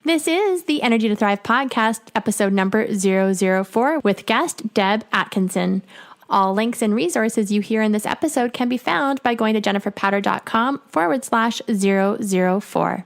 This is the Energy to Thrive podcast, episode number 004, with guest Deb Atkinson. All links and resources you hear in this episode can be found by going to jenniferpowder.com/004.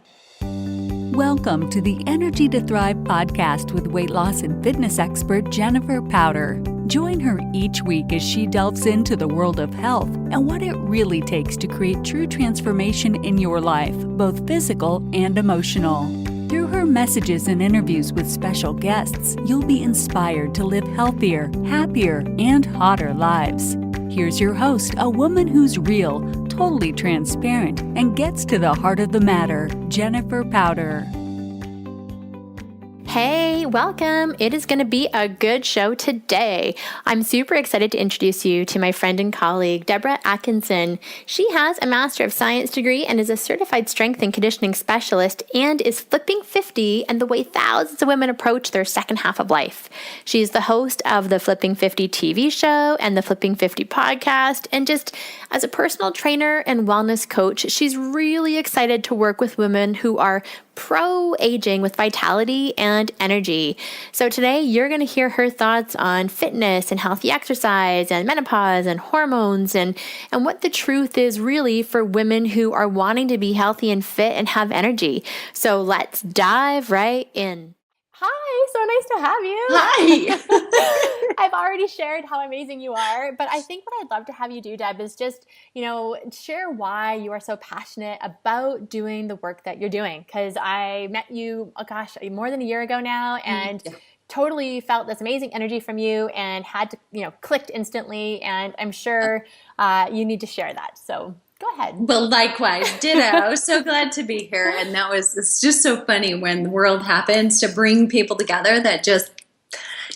Welcome to the Energy to Thrive podcast with weight loss and fitness expert Jennifer Powder. Join her each week as she delves into the world of health and what it really takes to create true transformation in your life, both physical and emotional. Through her messages and interviews with special guests, you'll be inspired to live healthier, happier, and hotter lives. Here's your host, a woman who's real, totally transparent, and gets to the heart of the matter, Jennifer Powder. Hey, welcome. It is going to be a good show today. I'm super excited to introduce you to my friend and colleague, Debra Atkinson. She has a Master of Science degree and is a certified strength and conditioning specialist and is flipping 50 and the way thousands of women approach their second half of life. She's the host of the Flipping 50 TV show and the Flipping 50 podcast. And just as a personal trainer and wellness coach, she's really excited to work with women who are pro-aging with vitality and energy. So today you're going to hear her thoughts on fitness and healthy exercise and menopause and hormones and what the truth is really for women who are wanting to be healthy and fit and have energy. So let's dive right in. Hi, so nice to have you. Hi. I've already shared how amazing you are, but I think what I'd love to have you do, Deb, is just, share why you are so passionate about doing the work that you're doing. Because I met you, more than a year ago now, and totally felt this amazing energy from you and had to, clicked instantly. And I'm sure you need to share that. So go ahead. Well, likewise, ditto. So glad to be here. And it's just so funny when the world happens to bring people together that just,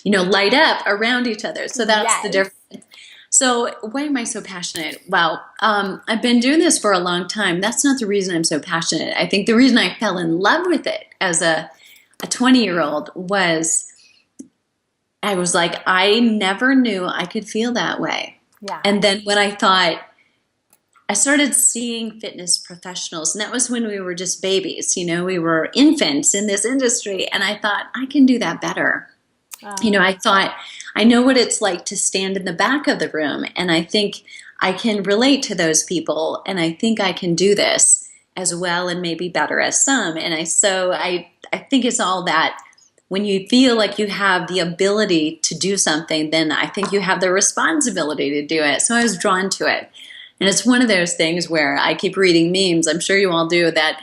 light up around each other. So that's the difference. So why am I so passionate? Well, I've been doing this for a long time. That's not the reason I'm so passionate. I think the reason I fell in love with it as a 20-year-old was I was like, I never knew I could feel that way. Yeah. And then when I started seeing fitness professionals, and that was when we were just babies, we were infants in this industry, and I thought, I can do that better. I thought, I know what it's like to stand in the back of the room, and I think I can relate to those people, and I think I can do this as well and maybe better as some. And I think it's all that when you feel like you have the ability to do something, then I think you have the responsibility to do it. So I was drawn to it. And it's one of those things where I keep reading memes, I'm sure you all do, that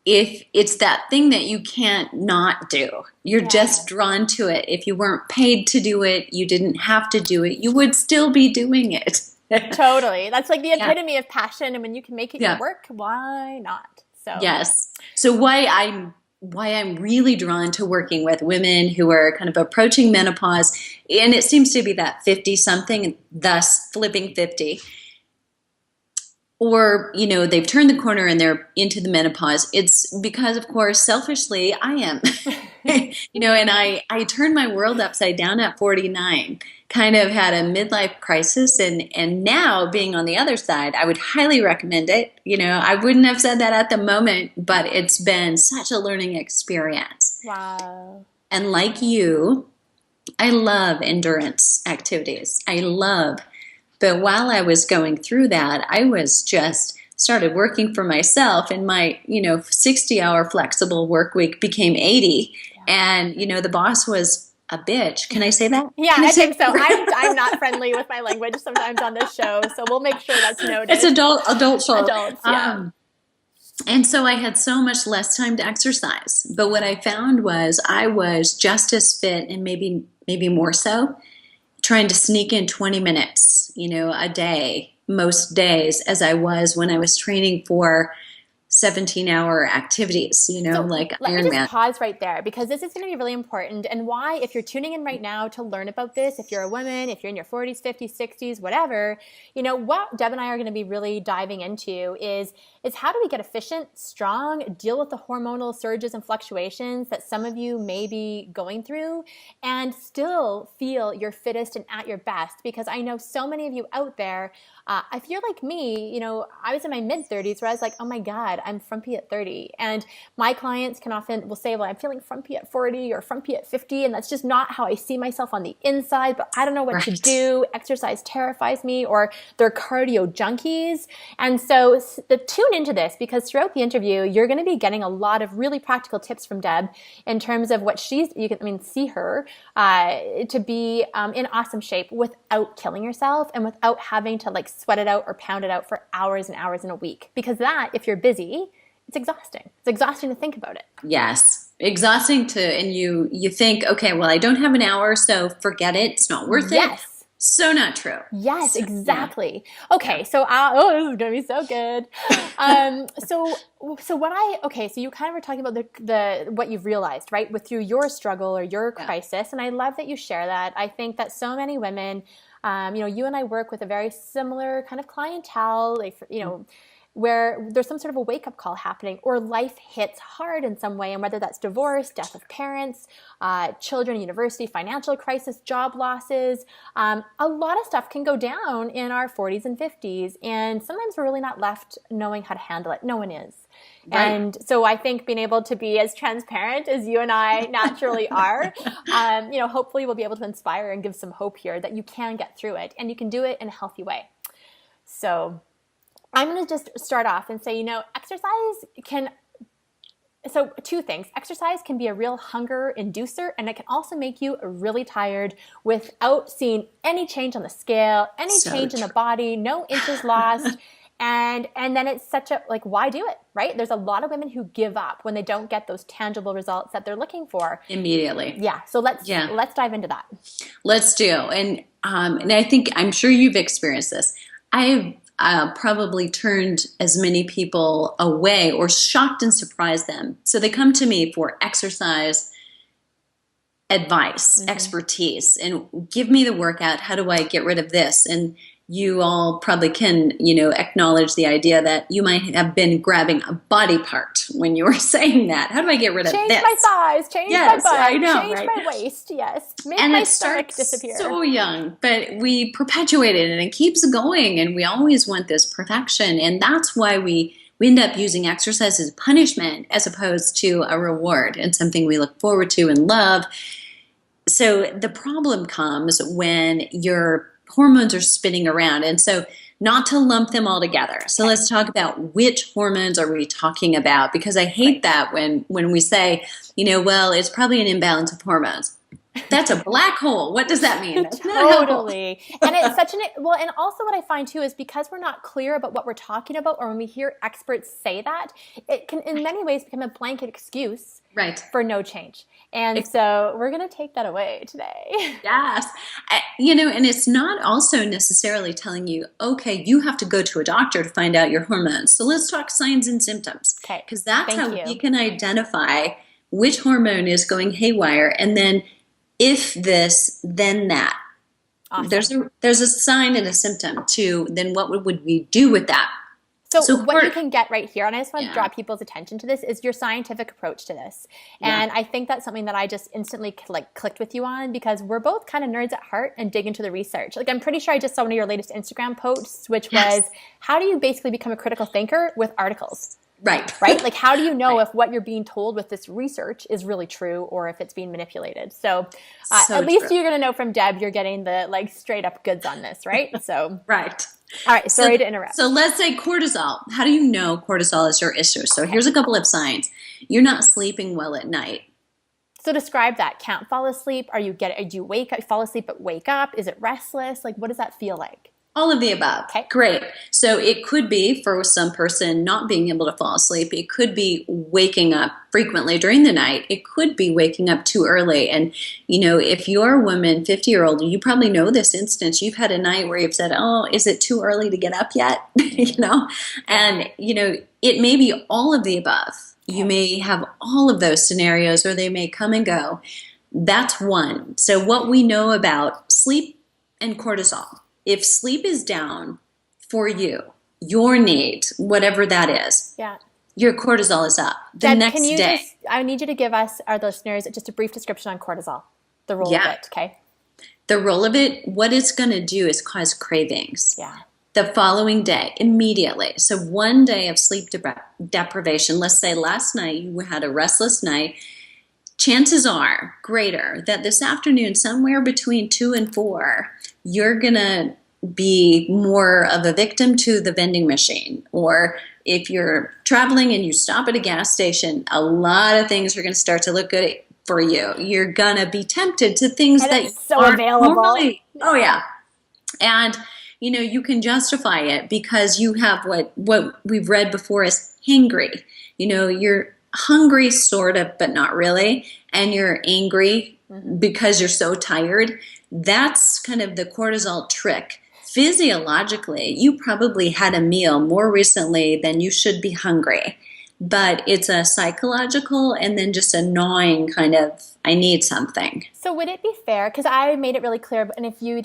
if it's that thing that you can't not do, you're just drawn to it. If you weren't paid to do it, you didn't have to do it, you would still be doing it. Totally. That's like the epitome of passion. And when you can make it your work, why not? So yes. So why I'm really drawn to working with women who are kind of approaching menopause, and it seems to be that 50-something, thus flipping 50. Or, they've turned the corner and they're into the menopause. It's because, of course, selfishly, I am. And I turned my world upside down at 49, kind of had a midlife crisis. And now, being on the other side, I would highly recommend it. I wouldn't have said that at the moment, but it's been such a learning experience. Wow. And like you, I love endurance activities. But while I was going through that, I was just started working for myself, and my, 60-hour flexible work week became 80. Yeah. And, the boss was a bitch. Can I say that? Yeah, I think so. I'm not friendly with my language sometimes on this show, so we'll make sure that's noted. It's adult show. Adults, yeah. And so I had so much less time to exercise. But what I found was I was just as fit, and maybe more so, trying to sneak in 20 minutes, a day, most days, as I was when I was training for 17-hour activities, like Ironman. Let me just pause right there, because this is going to be really important. And why, if you're tuning in right now to learn about this, if you're a woman, if you're in your 40s, 50s, 60s, whatever, what Deb and I are going to be really diving into is how do we get efficient, strong, deal with the hormonal surges and fluctuations that some of you may be going through, and still feel your fittest and at your best. Because I know so many of you out there, if you're like me, I was in my mid-30s where I was like, oh my God, I'm frumpy at 30. And my clients will say, well, I'm feeling frumpy at 40 or frumpy at 50. And that's just not how I see myself on the inside, but I don't know what to do. Exercise terrifies me, or they're cardio junkies. And so tune into this, because throughout the interview, you're going to be getting a lot of really practical tips from Deb in terms of what you can see her to be in awesome shape without killing yourself and without having to like sweat it out or pound it out for hours and hours in a week. Because that, if you're busy, it's exhausting. It's exhausting to think about it. Yes. Exhausting and you think, okay, well, I don't have an hour, so forget it. It's not worth it. So not true. Yes, exactly. Yeah. Okay, so this is gonna be so good. So you kind of were talking about the what you've realized, right, through your struggle or your crisis, and I love that you share that. I think that so many women, you and I work with a very similar kind of clientele, where there's some sort of a wake-up call happening, or life hits hard in some way, and whether that's divorce, death of parents, children, university, financial crisis, job losses, a lot of stuff can go down in our 40s and 50s, and sometimes we're really not left knowing how to handle it. No one is. Right. And so I think being able to be as transparent as you and I naturally are, hopefully we'll be able to inspire and give some hope here that you can get through it, and you can do it in a healthy way. So I'm going to just start off and say, so two things. Exercise can be a real hunger inducer, and it can also make you really tired without seeing any change on the scale, any change in the body, no inches lost. And then it's such a, why do it, right? There's a lot of women who give up when they don't get those tangible results that they're looking for. Immediately. Yeah. So let's dive into that. Let's do. And I'm sure you've experienced this. I've probably turned as many people away or shocked and surprised them. So they come to me for exercise advice, expertise, and give me the workout. How do I get rid of this? And you all probably can, acknowledge the idea that you might have been grabbing a body part when you were saying that. How do I get rid of this? Change my thighs, change my butt, change my waist, make my stomach disappear. So young, but we perpetuate it and it keeps going, and we always want this perfection. And that's why we end up using exercise as punishment as opposed to a reward and something we look forward to and love. So the problem comes when your hormones are spinning around. And so not to lump them all together. So let's talk about which hormones are we talking about, because I hate that when we say, it's probably an imbalance of hormones. That's a black hole. What does that mean? Totally. And it's and also what I find too is because we're not clear about what we're talking about, or when we hear experts say that, it can in many ways become a blanket excuse for no change. And so we're going to take that away today. Yes. And it's not also necessarily telling you, okay, you have to go to a doctor to find out your hormones. So let's talk signs and symptoms. Okay. Because that's how we can identify which hormone is going haywire. And then if this, then that. Awesome. There's a sign and a symptom too. Then what would we do with that? So what you can get right here, and I just want to draw people's attention to this, is your scientific approach to this. And I think that's something that I just instantly clicked with you on, because we're both kind of nerds at heart and dig into the research. I'm pretty sure I just saw one of your latest Instagram posts, which was, how do you basically become a critical thinker with articles? Right? How do you know if what you're being told with this research is really true, or if it's being manipulated? So at least you're going to know from Deb, you're getting the straight up goods on this, right? So right. All right, sorry to interrupt. So let's say cortisol. How do you know cortisol is your issue? So here's a couple of signs. You're not sleeping well at night. So describe that. Can't fall asleep. Do you wake up, fall asleep but wake up? Is it restless? What does that feel like? All of the above. Okay. Great. So it could be for some person not being able to fall asleep. It could be waking up frequently during the night. It could be waking up too early. And, if you're a woman, 50-year-old, you probably know this instance. You've had a night where you've said, oh, is it too early to get up yet? And, it may be all of the above. Okay. You may have all of those scenarios, or they may come and go. That's one. So what we know about sleep and cortisol. If sleep is down for you, your need, whatever that is, your cortisol is up. The next day. I need you to give us, our listeners, just a brief description on cortisol, the role of it, okay? The role of it, what it's going to do is cause cravings. Yeah. the following day, immediately. So one day of sleep deprivation, let's say last night you had a restless night, chances are greater that this afternoon, somewhere between 2 and 4, you're going to be more of a victim to the vending machine. Or if you're traveling and you stop at a gas station, a lot of things are going to start to look good for you. You're going to be tempted to things and that it's so available. Normally. Oh, yeah. And you can justify it because you have what we've read before as hangry. You're hungry sort of, but not really. And you're angry because you're so tired. That's kind of the cortisol trick. Physiologically, you probably had a meal more recently than you should be hungry. But it's a psychological and then just a gnawing kind of, I need something. So would it be fair, because I made it really clear, and if you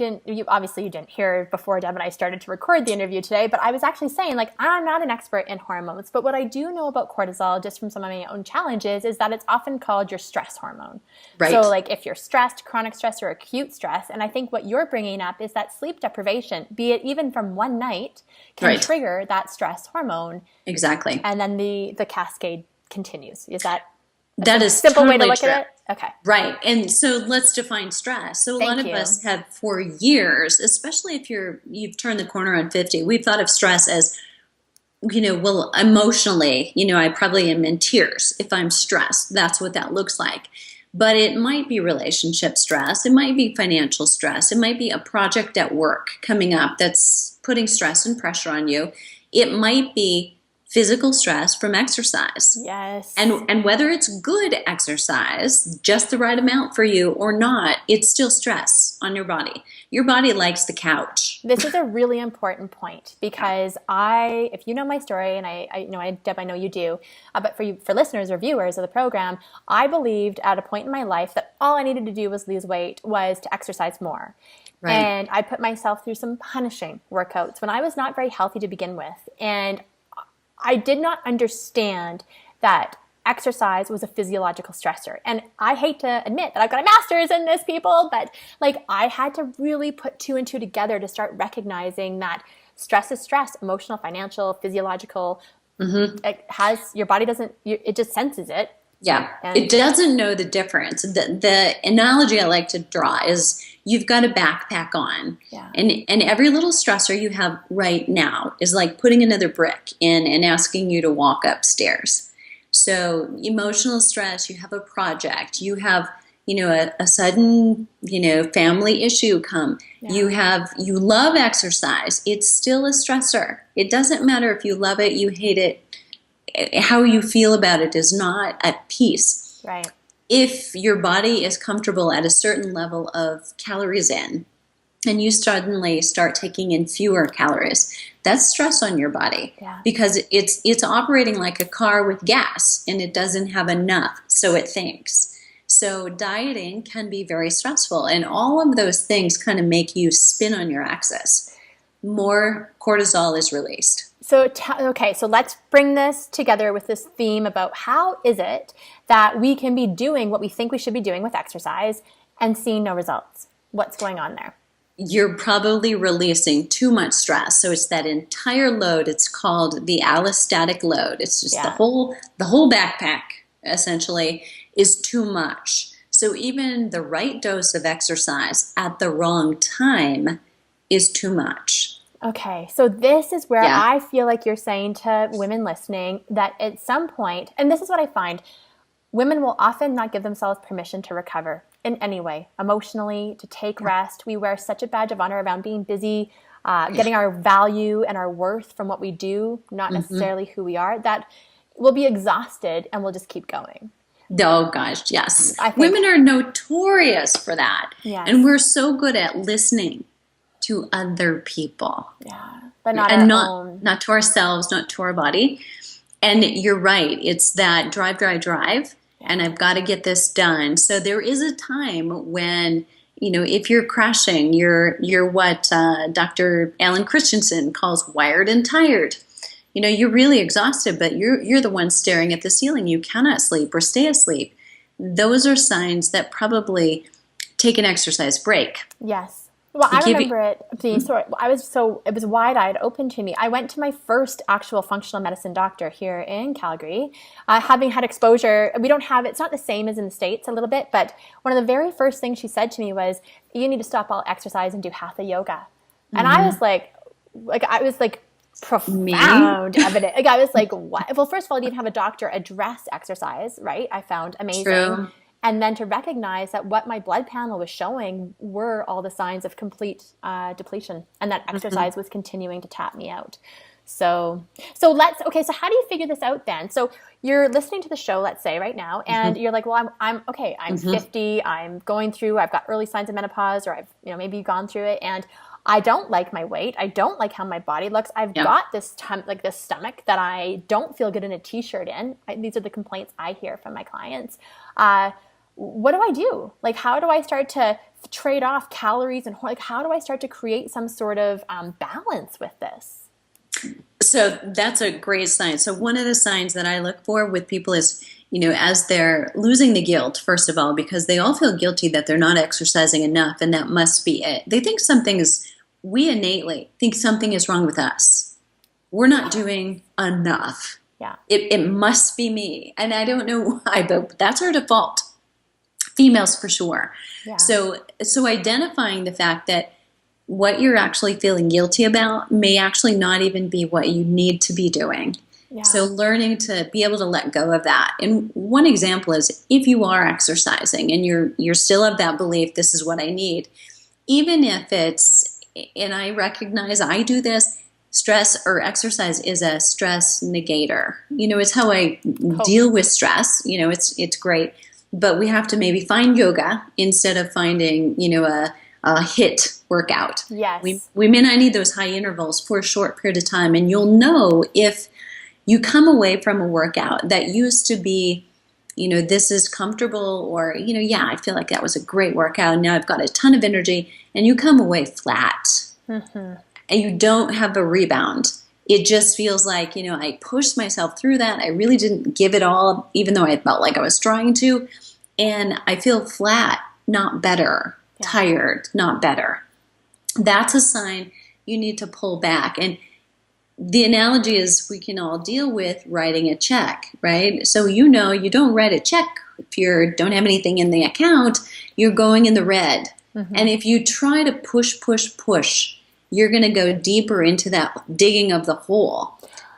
obviously didn't hear before Deb and I started to record the interview today, but I was actually saying, like, I'm not an expert in hormones, but what I do know about cortisol, just from some of my own challenges, is that it's often called your stress hormone. Right. So like if you're stressed, chronic stress or acute stress, and I think what you're bringing up is that sleep deprivation, be it even from one night, can trigger that stress hormone. Exactly. And then the cascade continues. Is that a simple totally way to look true. at it? Okay. Right. And so let's define stress. So a lot of us have for years, especially if you've turned the corner on 50, we've thought of stress as, well, emotionally, I probably am in tears if I'm stressed. That's what that looks like. But it might be relationship stress. It might be financial stress. It might be a project at work coming up that's putting stress and pressure on you. It might be physical stress from exercise. Yes. And whether it's good exercise, just the right amount for you or not, it's still stress on your body. Your body likes the couch. This is a really important point because if you know my story, and Deb, I know you do, but for listeners or viewers of the program, I believed at a point in my life that all I needed to do was lose weight, was to exercise more. Right. And I put myself through some punishing workouts when I was not very healthy to begin with. And I did not understand that exercise was a physiological stressor. And I hate to admit that I've got a master's in this, people, but I had to really put 2 and 2 together to start recognizing that stress is stress, emotional, financial, physiological. Mm-hmm. Your body it just senses it. Yeah. It doesn't know the difference. The analogy I like to draw is you've got a backpack on. Yeah. And every little stressor you have right now is like putting another brick in and asking you to walk upstairs. So emotional stress, you have a project, you have, a sudden, family issue come. Yeah. You love exercise. It's still a stressor. It doesn't matter if you love it, you hate it. How you feel about it is not at peace. Right. If your body is comfortable at a certain level of calories in, and you suddenly start taking in fewer calories, that's stress on your body. Yeah. Because it's operating like a car with gas, and it doesn't have enough, so it thinks. So dieting can be very stressful, and all of those things kind of make you spin on your axis. More cortisol is released. So let's bring this together with this theme about how is it that we can be doing what we think we should be doing with exercise and seeing no results? What's going on there? You're probably releasing too much stress. So it's that entire load. It's called the allostatic load. It's just the whole backpack, essentially, is too much. So even the right dose of exercise at the wrong time is too much. Okay, so this is where I feel like you're saying to women listening that at some point, and this is what I find, women will often not give themselves permission to recover in any way, emotionally, to take rest. We wear such a badge of honor around being busy, getting our value and our worth from what we do, not necessarily who we are, that we'll be exhausted and we'll just keep going. Oh, gosh, yes. Women are notorious for that. Yes. And we're so good at listening to other people. Yeah. But not not to ourselves, not to our body. And you're right. It's that drive. And I've got to get this done. So there is a time when, if you're crashing, you're what Dr. Alan Christensen calls wired and tired. You're really exhausted, but you're the one staring at the ceiling. You cannot sleep or stay asleep. Those are signs that probably take an exercise break. Yes. Well, I Keep remember it being it was wide-eyed open to me. I went to my first actual functional medicine doctor here in Calgary, having had exposure. We don't have, it's not the same as in the States a little bit, but one of the very first things she said to me was, you need to stop all exercise and do hatha yoga. And I was I was like me. profound evidence. Like I was like, what? Well, first of all, I didn't have a doctor address exercise, right? I found amazing. True. And then to recognize that what my blood panel was showing were all the signs of complete depletion, and that exercise was continuing to tap me out. So so how do you figure this out then? So you're listening to the show, let's say right now, and you're like, well, I'm 50, I'm going through, I've got early signs of menopause, or I've, maybe gone through it, and I don't like my weight. I don't like how my body looks. I've got this this stomach that I don't feel good in a t-shirt in. These are the complaints I hear from my clients. What do I do? Like, how do I start to trade off calories and how do I start to create some sort of balance with this? So that's a great sign. So one of the signs that I look for with people is, as they're losing the guilt, first of all, because they all feel guilty that they're not exercising enough, and that must be it. They think we innately think something is wrong with us. We're not doing enough. Yeah. It must be me. And I don't know why, but that's our default. Females for sure. Yeah. So identifying the fact that what you're actually feeling guilty about may actually not even be what you need to be doing. Yeah. So learning to be able to let go of that. And one example is if you are exercising and you're still of that belief, this is what I need, even if it's, and I recognize I do this, stress or exercise is a stress negator. It's how I deal with stress. It's great. But we have to maybe find yoga instead of finding, a HIIT workout. Yes. We may not need those high intervals for a short period of time. And you'll know if you come away from a workout that used to be, this is comfortable, or, I feel like that was a great workout. Now I've got a ton of energy, and you come away flat and you don't have a rebound. It just feels like, I pushed myself through that. I really didn't give it all, even though I felt like I was trying to. And I feel flat, not better, tired, not better. That's a sign you need to pull back. And the analogy is we can all deal with writing a check, right? So you don't write a check if you don't have anything in the account, you're going in the red. And if you try to push, you're going to go deeper into that digging of the hole.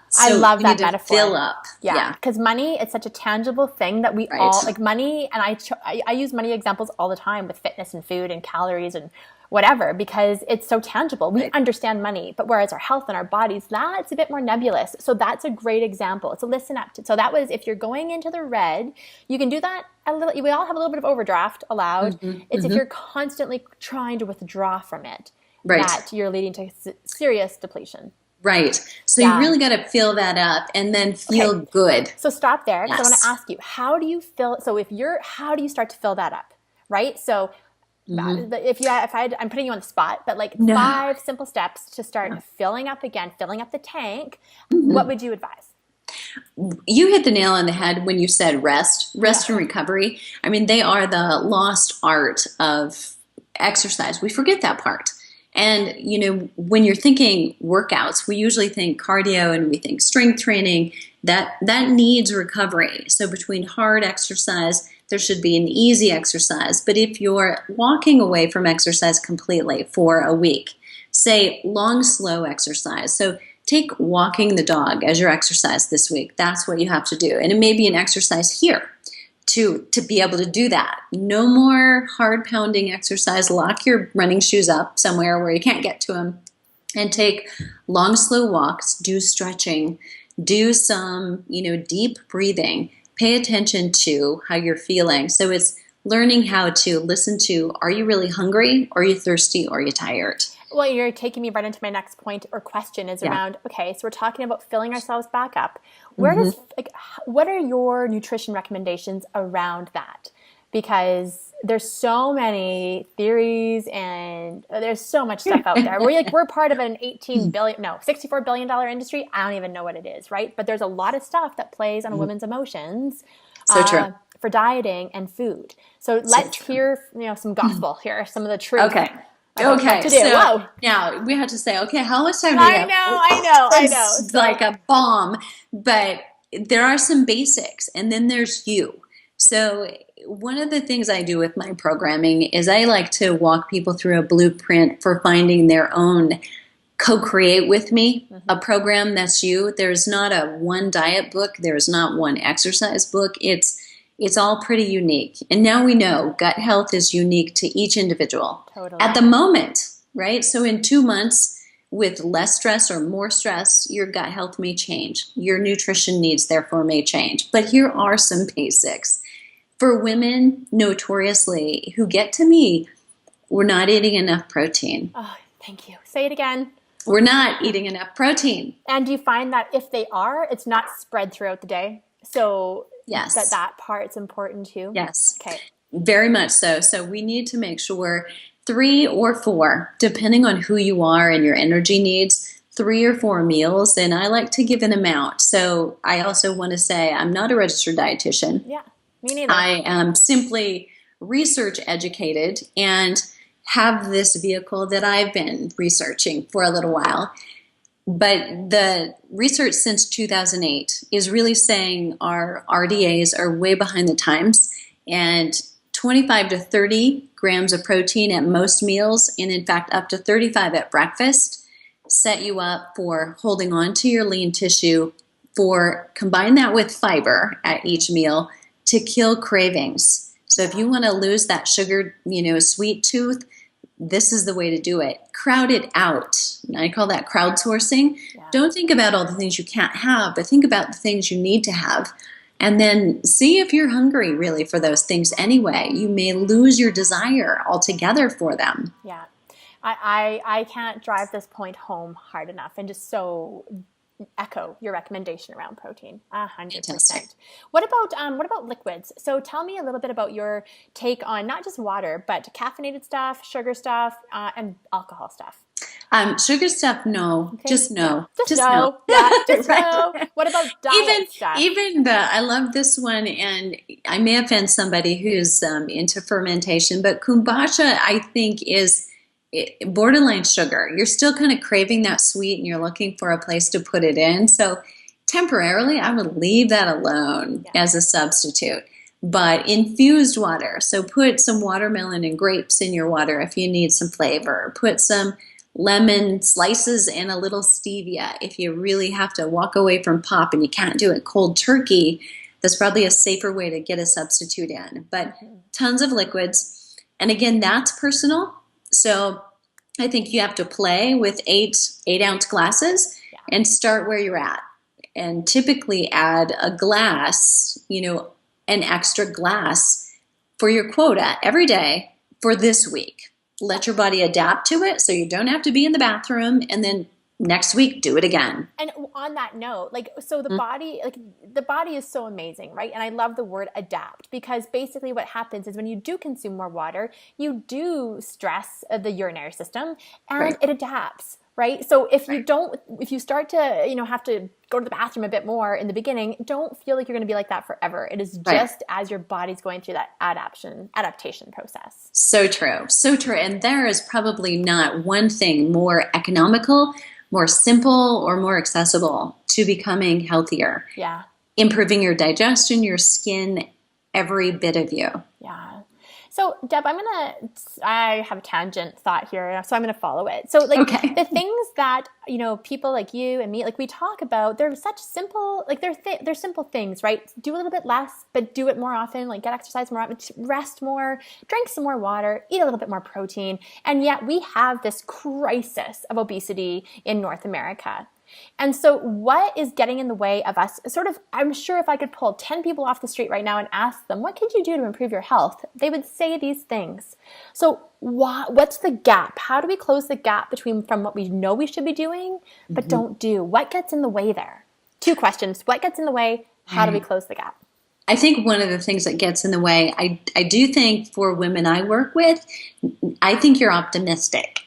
So I love that metaphor. Fill up. Yeah, because money is such a tangible thing that we all, like money, and I use money examples all the time with fitness and food and calories and whatever, because it's so tangible. We understand money, but whereas our health and our bodies, that's a bit more nebulous. So that's a great example. So listen up. So that was, if you're going into the red, you can do that a little, we all have a little bit of overdraft allowed. It's if you're constantly trying to withdraw from it. That you're leading to serious depletion. Right. So you really got to fill that up and then feel good. So stop there. Because I want to ask you, how do you how do you start to fill that up? Right. So I'm putting you on the spot, but 5 simple steps to start filling up the tank. What would you advise? You hit the nail on the head when you said rest and recovery. I mean, they are the lost art of exercise. We forget that part. And, when you're thinking workouts, we usually think cardio and we think strength training. That needs recovery. So between hard exercise, there should be an easy exercise. But if you're walking away from exercise completely for a week, say long, slow exercise. So take walking the dog as your exercise this week. That's what you have to do. And it may be an exercise here. To be able to do that. No more hard pounding exercise. Lock your running shoes up somewhere where you can't get to them, and take long, slow walks, do stretching, do some, deep breathing, pay attention to how you're feeling. So it's learning how to listen to, are you really hungry? Or are you thirsty? Or are you tired? Well, you're taking me right into my next point or question is around, okay, so we're talking about filling ourselves back up. What are your nutrition recommendations around that? Because there's so many theories and there's so much stuff out there. We're part of an $64 billion industry. I don't even know what it is, right? But there's a lot of stuff that plays on a woman's emotions. So true. For dieting and food. So let's hear, some gospel here, some of the truth. Okay. Okay, to do. so Whoa. now we have to say, okay, how much time do you have? I know. It's like a bomb, but there are some basics, and then there's you. So one of the things I do with my programming is I like to walk people through a blueprint for finding their own co-create with me, a program that's you. There's not a one diet book. There's not one exercise book. It's all pretty unique. And now we know gut health is unique to each individual. Totally. At the moment, right? So in 2 months with less stress or more stress, your gut health may change. Your nutrition needs therefore may change. But here are some basics. For women, notoriously, who get to me, we're not eating enough protein. Oh, thank you. Say it again. We're not eating enough protein. And do you find that if they are, it's not spread throughout the day? So yes, that part's important too? Yes. Okay. Very much so. So we need to make sure 3 or 4, depending on who you are and your energy needs, 3 or 4 meals. And I like to give an amount. So I also want to say I'm not a registered dietitian. Yeah, me neither. I am simply research educated and have this vehicle that I've been researching for a little while. But the research since 2008 is really saying our RDAs are way behind the times, and 25 to 30 grams of protein at most meals, and in fact up to 35 at breakfast, set you up for holding on to your lean tissue, for combine that with fiber at each meal to kill cravings. So if you want to lose that sugar, sweet tooth, this is the way to do it. Crowd it out. I call that crowdsourcing. Yeah. Don't think about all the things you can't have, but think about the things you need to have. And then see if you're hungry really for those things anyway. You may lose your desire altogether for them. Yeah. I can't drive this point home hard enough, and just so echo your recommendation around protein. 100%. What about liquids? So tell me a little bit about your take on not just water, but caffeinated stuff, sugar stuff, and alcohol stuff. Sugar stuff, no. Okay. Just no. Just no. Yeah, just no. What about diet stuff? I love this one, and I may offend somebody who's into fermentation, but kombucha, I think, is borderline sugar. You're still kind of craving that sweet, and you're looking for a place to put it in. So temporarily, I would leave that alone as a substitute. But infused water, so put some watermelon and grapes in your water if you need some flavor. Put some lemon slices and a little stevia if you really have to walk away from pop and you can't do it cold turkey. That's probably a safer way to get a substitute in. But tons of liquids. And again, that's personal. So I think you have to play with 8-ounce glasses and start where you're at. And typically add a glass, an extra glass for your quota every day for this week. Let your body adapt to it so you don't have to be in the bathroom, and then next week do it again. And on that note, the body is so amazing, right? And I love the word adapt, because basically what happens is when you do consume more water, you do stress the urinary system, and it adapts. Right. So if you start to, have to go to the bathroom a bit more in the beginning, don't feel like you're going to be like that forever. It is just as your body's going through that adaptation process. So true. So true. And there is probably not one thing more economical, more simple, or more accessible to becoming healthier. Yeah. Improving your digestion, your skin, every bit of you. Yeah. So Deb, I have a tangent thought here, so I'm going to follow it. So the things that, people like you and me, we talk about, they're such simple, they're simple things, right? Do a little bit less, but do it more often, get exercise more often, rest more, drink some more water, eat a little bit more protein. And yet we have this crisis of obesity in North America. And so what is getting in the way of us I'm sure if I could pull 10 people off the street right now and ask them, what could you do to improve your health? They would say these things. So what's the gap? How do we close the gap from what we know we should be doing, but don't do? What gets in the way there? 2 questions. What gets in the way? How do we close the gap? I think one of the things that gets in the way, I do think for women I work with, I think you're optimistic.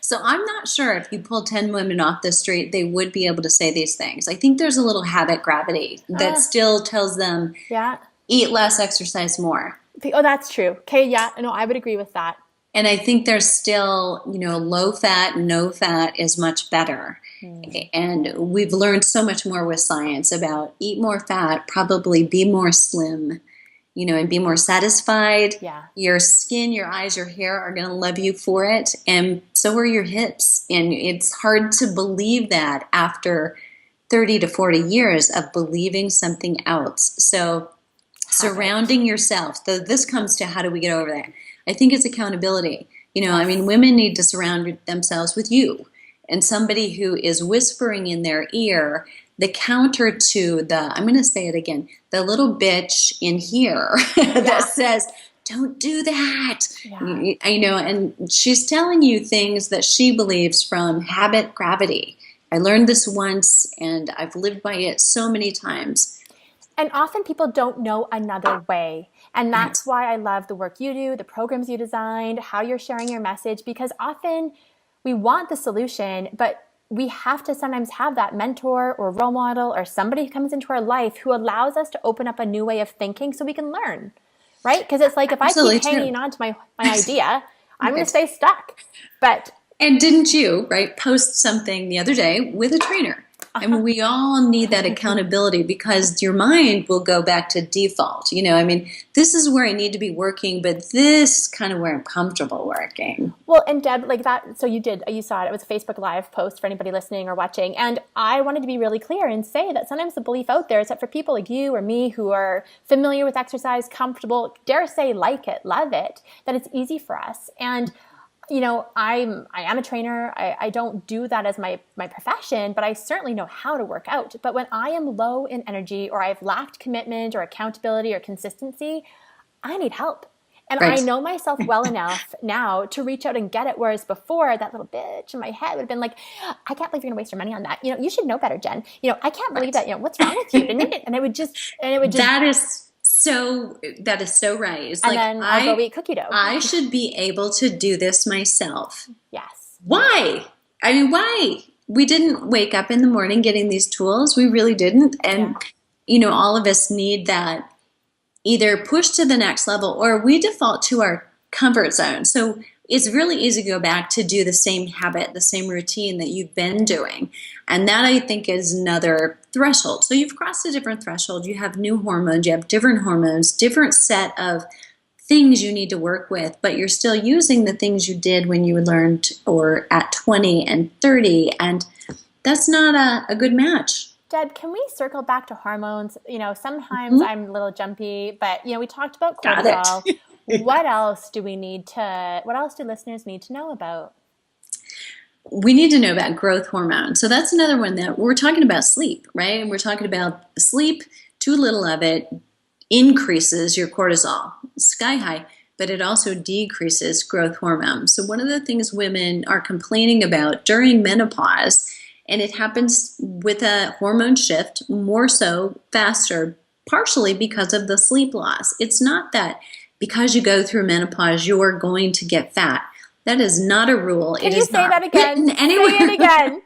So I'm not sure if you pull 10 women off the street, they would be able to say these things. I think there's a little habit gravity that still tells them, eat less, exercise more. Oh, that's true. Okay, yeah, no, I would agree with that. And I think there's still, low fat, no fat is much better. And we've learned so much more with science about eat more fat, probably be more slim, and be more satisfied. Yeah. Your skin, your eyes, your hair are going to love you for it. And so are your hips. And it's hard to believe that after 30 to 40 years of believing something else. So surrounding yourself. So this comes to how do we get over that? I think it's accountability. Women need to surround themselves with you and somebody who is whispering in their ear the counter to I'm going to say it again, the little bitch in here that says, don't do that. Yeah. And she's telling you things that she believes from habit gravity. I learned this once and I've lived by it so many times. And often people don't know another way. And that's why I love the work you do, the programs you designed, how you're sharing your message, because often we want the solution, but we have to sometimes have that mentor or role model or somebody who comes into our life who allows us to open up a new way of thinking so we can learn, right? Because it's like if I keep hanging on to my idea, I'm going to stay stuck. And didn't you, post something the other day with a trainer? We all need that accountability because your mind will go back to default. This is where I need to be working, but this is kind of where I'm comfortable working. Well, and Deb, like that, so you saw it. It was a Facebook Live post for anybody listening or watching. And I wanted to be really clear and say that sometimes the belief out there is that for people like you or me who are familiar with exercise, comfortable, dare say like it, love it, that it's easy for us. And I am a trainer. I don't do that as my profession, but I certainly know how to work out. But when I am low in energy or I've lacked commitment or accountability or consistency, I need help. And I know myself well enough now to reach out and get it. Whereas before, that little bitch in my head would have been like, I can't believe you're going to waste your money on that. You should know better, Jen. I can't believe that. What's wrong with you? And it would just. That is so right. It's and then I'll go eat cookie dough. I should be able to do this myself. Yes. Why? Why? We didn't wake up in the morning getting these tools. We really didn't. And, all of us need that either push to the next level or we default to our comfort zone. So it's really easy to go back to do the same habit, the same routine that you've been doing. And that, I think, is another threshold. So you've crossed a different threshold. You have new hormones. You have different hormones, different set of things you need to work with, but you're still using the things you did when you learned or at 20 and 30. And that's not a good match. Deb, can we circle back to hormones? Sometimes I'm a little jumpy, but, we talked about cortisol. What else do listeners need to know about? We need to know about growth hormone. So that's another one that we're talking about sleep, right? And we're talking about sleep, too little of it increases your cortisol, sky high, but it also decreases growth hormone. So one of the things women are complaining about during menopause, and it happens with a hormone shift more so faster, partially because of the sleep loss. It's not that because you go through menopause, you're going to get fat. That is not a rule. Can you say that again? Anywhere. Say it again.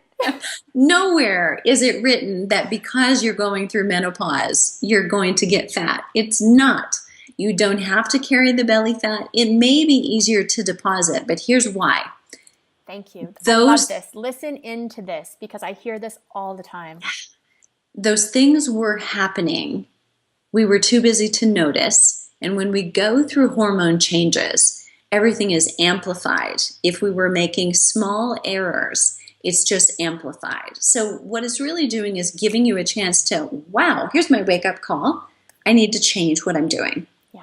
Nowhere is it written that because you're going through menopause, you're going to get fat. It's not. You don't have to carry the belly fat. It may be easier to deposit, but here's why. Thank you. I love this. Listen into this because I hear this all the time. Those things were happening. We were too busy to notice. And when we go through hormone changes, everything is amplified. If we were making small errors, it's just amplified. So what it's really doing is giving you a chance to, wow, here's my wake-up call. I need to change what I'm doing. Yeah.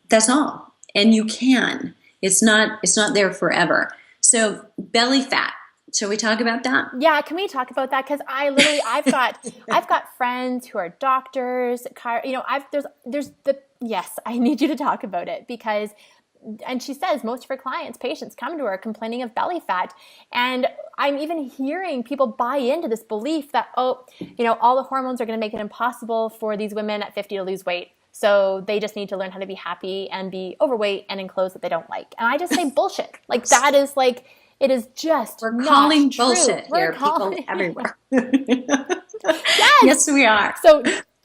That's all. And you can. It's not there forever. So belly fat. Shall we talk about that? Yeah, can we talk about that? Because I've got friends who are doctors. Yes, I need you to talk about it because, and she says most of her patients come to her complaining of belly fat. And I'm even hearing people buy into this belief that, all the hormones are going to make it impossible for these women at 50 to lose weight. So they just need to learn how to be happy and be overweight and in clothes that they don't like. And I just say bullshit. Like that is like, it is just We're not calling true. bullshit here, people everywhere. Yes. Yes, we are. So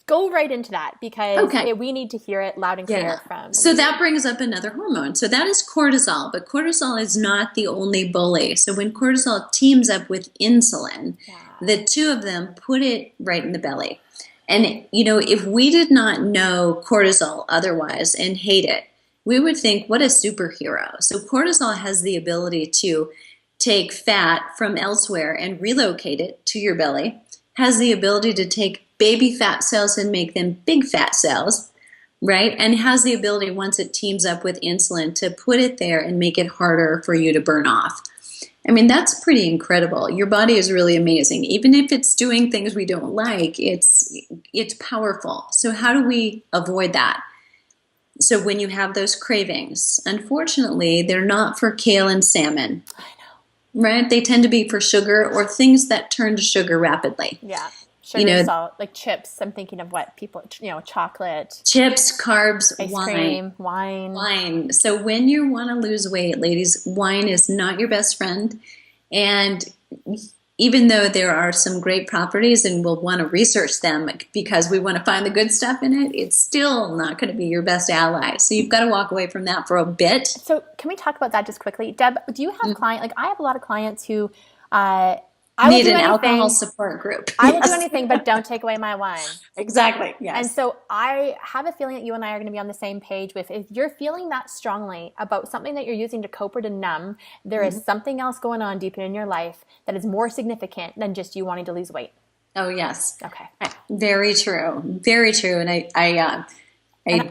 go right into that because Okay. we need to hear it loud and clear from. So that brings up another hormone. So that is cortisol, but cortisol is not the only bully. So when cortisol teams up with insulin, the two of them put it right in the belly. And, if we did not know cortisol otherwise and hate it, we would think, what a superhero. So cortisol has the ability to take fat from elsewhere and relocate it to your belly, has the ability to take baby fat cells and make them big fat cells, right? And has the ability, once it teams up with insulin, to put it there and make it harder for you to burn off. I mean, that's pretty incredible. Your body is really amazing. Even if it's doing things we don't like, it's powerful. So how do we avoid that? So when you have those cravings, unfortunately, they're not for kale and salmon. I know. Right? They tend to be for sugar or things that turn to sugar rapidly. Yeah. Sugar, salt, like chips. I'm thinking of what people, chocolate. Chips, carbs, ice wine. Cream, wine. Wine. So when you want to lose weight, ladies, wine is not your best friend. And even though there are some great properties and we'll want to research them because we want to find the good stuff in it, it's still not going to be your best ally. So you've got to walk away from that for a bit. So can we talk about that just quickly? Deb, do you have clients, like I have a lot of clients who need an alcohol support group. I will do anything, but don't take away my wine. Exactly. Yes. And so I have a feeling that you and I are going to be on the same page with if you're feeling that strongly about something that you're using to cope or to numb, there is something else going on deep in your life that is more significant than just you wanting to lose weight. Oh, yes. Okay. Very true. Very true. And I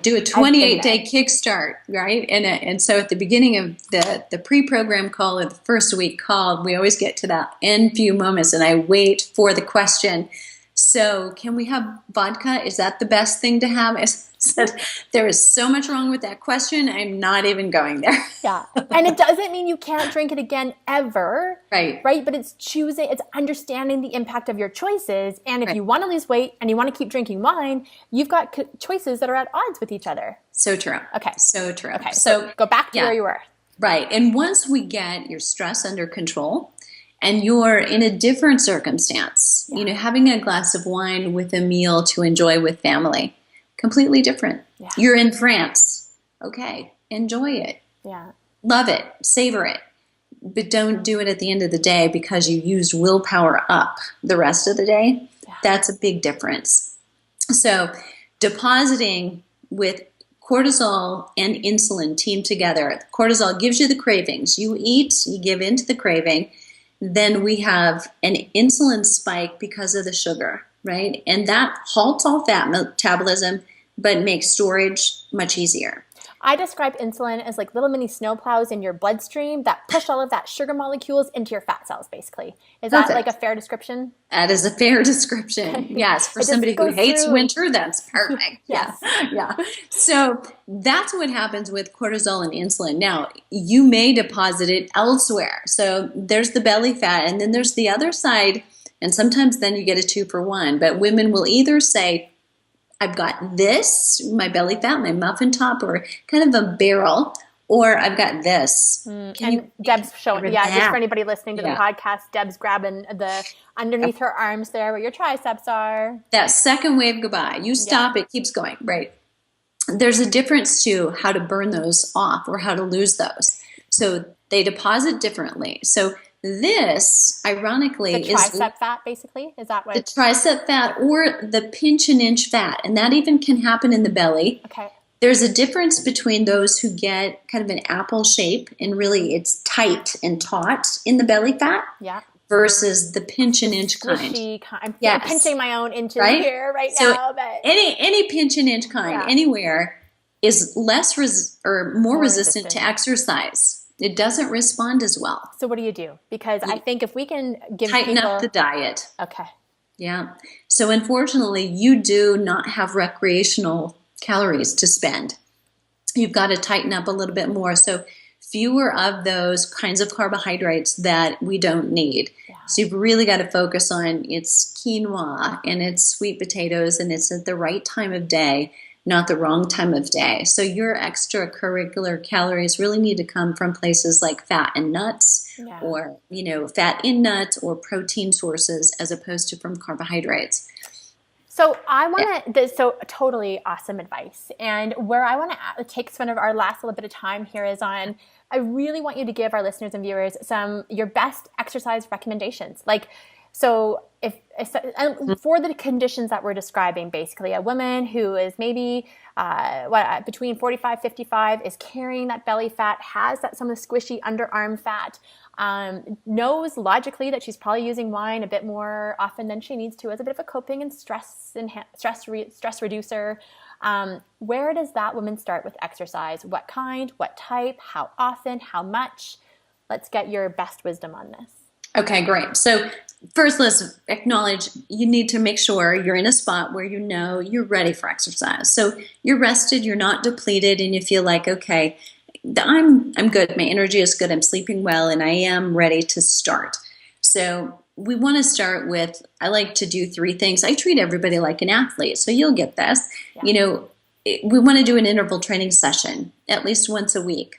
do a 28-day kickstart, right? And so at the beginning of the pre-program call or the first week call, we always get to that end few moments, and I wait for the question. So can we have vodka? Is that the best thing to have? I said, there is so much wrong with that question. I'm not even going there. Yeah. And it doesn't mean you can't drink it again ever. Right. Right. But it's understanding the impact of your choices. And if you want to lose weight and you want to keep drinking wine, you've got choices that are at odds with each other. So true. Okay. So true. Okay. So go back to where you were. Right. And once we get your stress under control and you're in a different circumstance, having a glass of wine with a meal to enjoy with family, completely different. Yeah. You're in France. Okay. Enjoy it. Yeah. Love it. Savor it. But don't do it at the end of the day because you used willpower up the rest of the day. Yeah. That's a big difference. So depositing with cortisol and insulin team together. Cortisol gives you the cravings. You eat, you give in to the craving. Then we have an insulin spike because of the sugar, right? And that halts all fat metabolism, but makes storage much easier. I describe insulin as like little mini snowplows in your bloodstream that push all of that sugar molecules into your fat cells, basically. Is that like a fair description? That is a fair description. Yes. For somebody who hates winter, that's perfect. Yes. Yeah. So that's what happens with cortisol and insulin. Now, you may deposit it elsewhere. So there's the belly fat, and then there's the other side. And sometimes then you get a 2-for-1. But women will either say, I've got this, my belly fat, my muffin top, or kind of a barrel, or I've got this. And Deb's showing, just for anybody listening to the podcast, Deb's grabbing the underneath her arms there where your triceps are. That second wave goodbye. You stop, it keeps going, right? There's a difference to how to burn those off or how to lose those. So they deposit differently. So this, ironically, the tricep fat, basically? Is that what? The tricep fat or the pinch and inch fat. And that even can happen in the belly. Okay. There's a difference between those who get kind of an apple shape and really it's tight and taut in the belly fat versus the pinch and inch kind. I'm pinching my own inches here now. But any pinch and inch kind anywhere is less more resistant to exercise. It doesn't respond as well. So what do you do? Because I think if we can tighten up the diet. Okay. Yeah. So unfortunately, you do not have recreational calories to spend. You've got to tighten up a little bit more. So fewer of those kinds of carbohydrates that we don't need. Yeah. So you've really got to focus on it's quinoa and it's sweet potatoes and it's at the right time of day, not the wrong time of day. So your extracurricular calories really need to come from places like fat and nuts or, fat in nuts or protein sources as opposed to from carbohydrates. So I want to, so totally awesome advice. And where I want to take some of our last little bit of time here is on, I really want you to give our listeners and viewers your best exercise recommendations. Like, so if for the conditions that we're describing, basically a woman who is maybe between 45, 55 is carrying that belly fat, has some of the squishy underarm fat, knows logically that she's probably using wine a bit more often than she needs to as a bit of a coping and stress reducer. Where does that woman start with exercise? What kind, what type, how often, how much? Let's get your best wisdom on this. Okay, great. So first, let's acknowledge you need to make sure you're in a spot where you know you're ready for exercise. So you're rested, you're not depleted, and you feel like, okay, I'm good. My energy is good. I'm sleeping well, and I am ready to start. So we want to start with, I like to do 3 things. I treat everybody like an athlete, so you'll get this. Yeah. We want to do an interval training session at least once a week.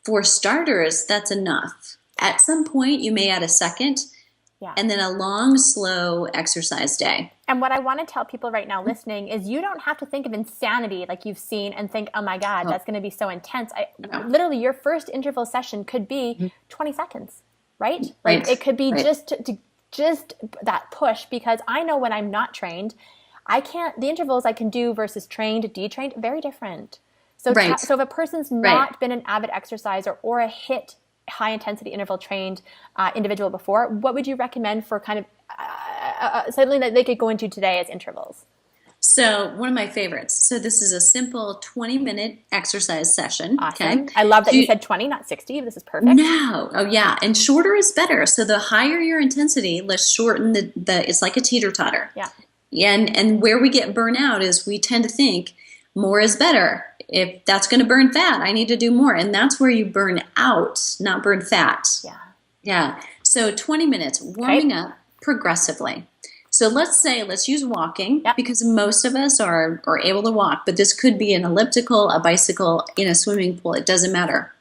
For starters, that's enough. At some point, you may add a second, and then a long, slow exercise day. And what I want to tell people right now listening is you don't have to think of insanity like you've seen and think, oh my God, that's going to be so intense. Literally, your first interval session could be 20 seconds, right? Like it could be just that push, because I know when I'm not trained, the intervals I can do versus trained, detrained, very different. So, so if a person's not been an avid exerciser or a HIIT, high intensity interval trained individual before, what would you recommend for kind of something that they could go into today as intervals? So one of my favorites. So this is a simple 20-minute exercise session. Awesome. Okay? I love that you said 20, not 60. This is perfect. No. Oh yeah. And shorter is better. So the higher your intensity, let's shorten the it's like a teeter-totter. Yeah. And where we get burnout is we tend to think more is better. If that's going to burn fat, I need to do more. And that's where you burn out, not burn fat. Yeah. Yeah. So 20 minutes warming up progressively. So let's use walking, because most of us are able to walk, but this could be an elliptical, a bicycle, in a swimming pool. It doesn't matter.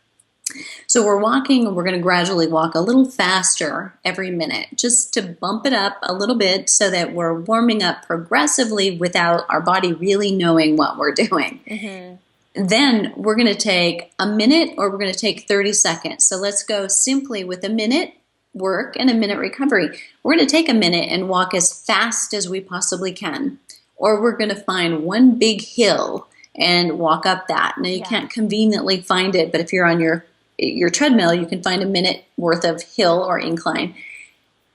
So we're walking, and we're going to gradually walk a little faster every minute, just to bump it up a little bit so that we're warming up progressively without our body really knowing what we're doing. Mm-hmm. Then we're going to take a minute, or we're going to take 30 seconds. So let's go simply with a minute work and a minute recovery. We're going to take a minute and walk as fast as we possibly can. Or we're going to find one big hill and walk up that. Now, you can't conveniently find it, but if you're on your treadmill, you can find a minute worth of hill or incline.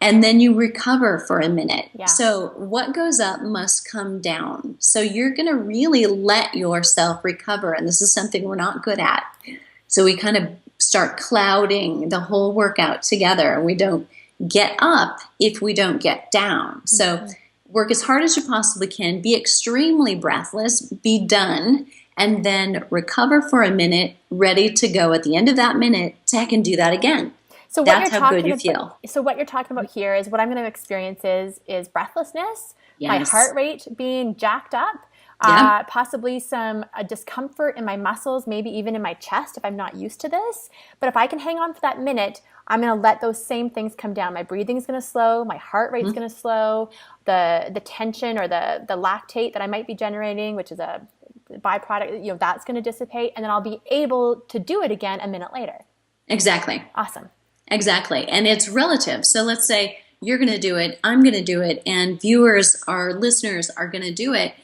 And then you recover for a minute. Yeah. So what goes up must come down. So you're going to really let yourself recover. And this is something we're not good at. So we kind of start clouding the whole workout together. And we don't get up if we don't get down. So work as hard as you possibly can. Be extremely breathless. Be done. And then recover for a minute, ready to go at the end of that minute. Check and do that again. So that's how good you feel. So what you're talking about here is what I'm going to experience is breathlessness, my heart rate being jacked up, possibly some discomfort in my muscles, maybe even in my chest if I'm not used to this. But if I can hang on for that minute, I'm going to let those same things come down. My breathing is going to slow. My heart rate is going to slow. The tension or the lactate that I might be generating, which is a byproduct, that's going to dissipate. And then I'll be able to do it again a minute later. Exactly. Awesome. Exactly. And it's relative. So let's say you're going to do it, I'm going to do it, and viewers, our listeners are going to do it.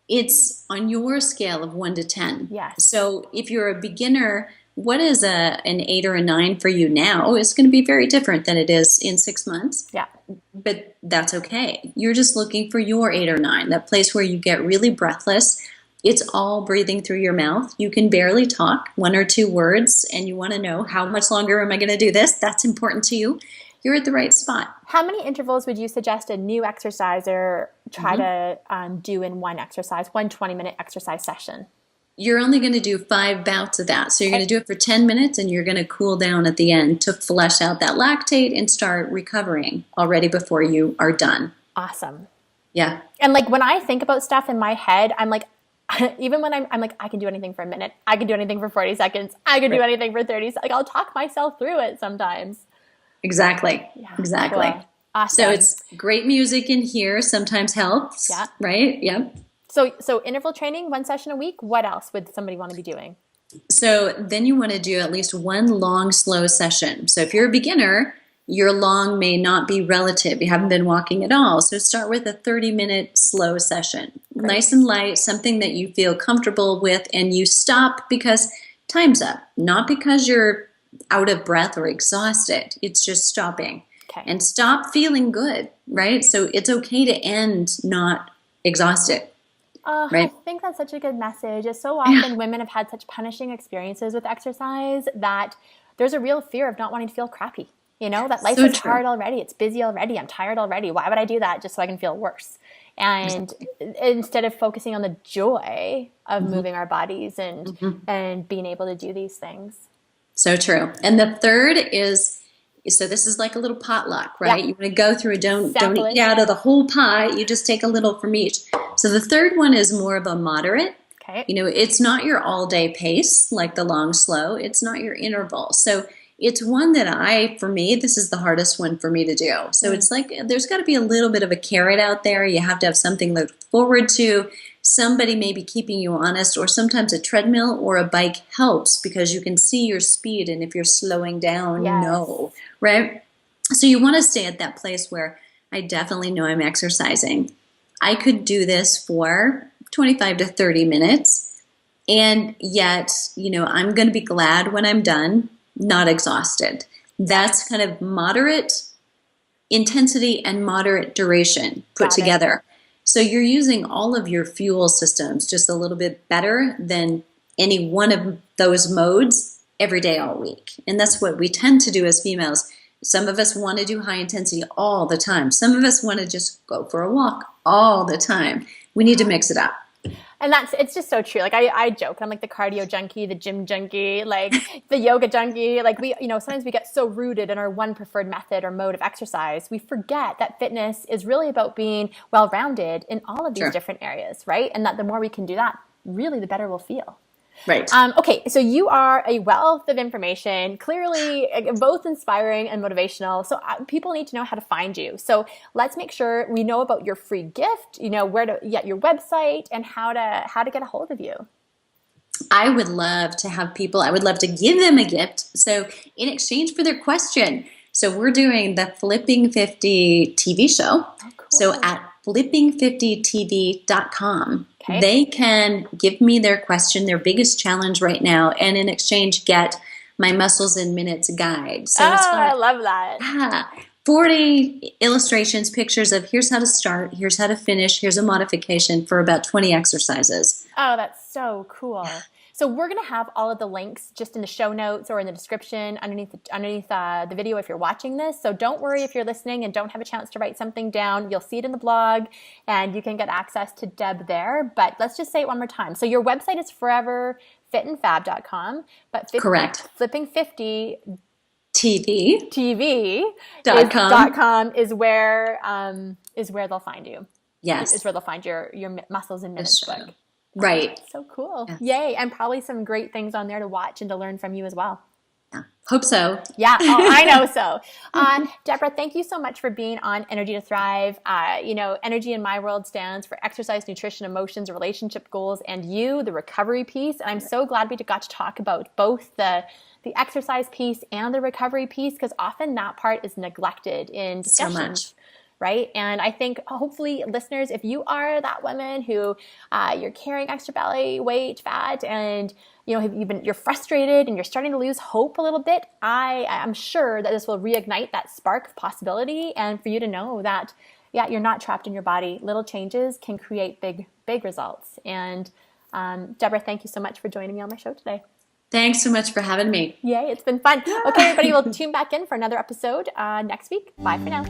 It's on your scale of 1 to 10. Yes. So if you're a beginner, what is an 8 or a 9 for you now is going to be very different than it is in 6 months. Yeah. But that's okay. You're just looking for your 8 or 9, that place where you get really breathless. It's all breathing through your mouth. You can barely talk 1 or 2 words, and you want to know, how much longer am I going to do this? That's important to you. You're at the right spot. How many intervals would you suggest a new exerciser try to do in one exercise, one 20-minute exercise session? You're only going to do 5 bouts of that. So you're going to do it for 10 minutes, and you're going to cool down at the end to flush out that lactate and start recovering already before you are done. Awesome. Yeah. And like when I think about stuff in my head, I'm like, even when I'm like, I can do anything for a minute. I can do anything for 40 seconds. I can do anything for 30 seconds. Like I'll talk myself through it sometimes. Exactly. Yeah, exactly. Cool. Awesome. So it's great music in here sometimes helps, right? Yep. So interval training, 1 session a week. What else would somebody want to be doing? So then you want to do at least one long, slow session. So if you're a beginner, your long may not be relative. You haven't been walking at all. So start with a 30-minute slow session. Great. Nice and light, something that you feel comfortable with, and you stop because time's up, not because you're out of breath or exhausted. It's just stopping. Okay. And stop feeling good, right? So it's okay to end not exhausted. I Right? think that's such a good message. So often women have had such punishing experiences with exercise that there's a real fear of not wanting to feel crappy. You know, that life is hard already. It's busy already. I'm tired already. Why would I do that just so I can feel worse? And instead of focusing on the joy of moving our bodies and being able to do these things. So true. And the third is, so this is like a little potluck, right? You want to go through, don't eat out of the whole pie. You just take a little from each. So the third one is more of a moderate. Okay. You know, it's not your all-day pace like the long, slow. It's not your interval. So it's one that for me, this is the hardest one for me to do. So it's like there's got to be a little bit of a carrot out there. You have to have something to look forward to. Somebody may be keeping you honest, or sometimes a treadmill or a bike helps because you can see your speed, and if you're slowing down, right? So you want to stay at that place where I definitely know I'm exercising. I could do this for 25 to 30 minutes, and yet, you know, I'm going to be glad when I'm done, not exhausted. That's kind of moderate intensity and moderate duration put together. So you're using all of your fuel systems just a little bit better than any one of those modes every day all week. And that's what we tend to do as females. Some of us want to do high intensity all the time. Some of us want to just go for a walk all the time. We need to mix it up. And it's just so true. Like I joke, I'm like the cardio junkie, the gym junkie, like the yoga junkie. Like sometimes we get so rooted in our one preferred method or mode of exercise, we forget that fitness is really about being well-rounded in all of these different areas, right? And that the more we can do that, really the better we'll feel. Right. Okay, so you are a wealth of information, clearly both inspiring and motivational. So people need to know how to find you. So let's make sure we know about your free gift, you know, where to get your website and how to get a hold of you. I would love to have people, I would love to give them a gift. So in exchange for their question, so we're doing the Flipping 50 TV show. Oh, cool. So at flipping50tv.com. Okay. They can give me their question, their biggest challenge right now, and in exchange get my Muscles in Minutes guide. So it's got, I love that. 40 illustrations, pictures of here's how to start, here's how to finish, here's a modification for about 20 exercises. Oh, that's so cool. So we're going to have all of the links just in the show notes or in the description underneath the video if you're watching this. So don't worry if you're listening and don't have a chance to write something down. You'll see it in the blog and you can get access to Deb there. But let's just say it one more time. So your website is foreverfitandfab.com. But correct. Flipping50 TV.com is where they'll find you. Yes. Is where they'll find your Muscles in Minutes book. Right. So cool. Yes. Yay. And probably some great things on there to watch and to learn from you as well. Yeah. Hope so. Yeah. Oh, I know so. Debra, thank you so much for being on Energy to Thrive. Energy in my world stands for exercise, nutrition, emotions, relationship goals, and you, the recovery piece. And I'm so glad we got to talk about both the exercise piece and the recovery piece, because often that part is neglected in discussions. So much. Right? And I think hopefully listeners, if you are that woman who you're carrying extra belly weight, fat, and you're frustrated and you're starting to lose hope a little bit, I'm sure that this will reignite that spark of possibility, and for you to know that you're not trapped in your body. Little changes can create big results. And Debra, thank you so much for joining me on my show today. Thanks so much for having me. Yay, it's been fun. Okay, everybody, we'll tune back in for another episode next week. Bye for now.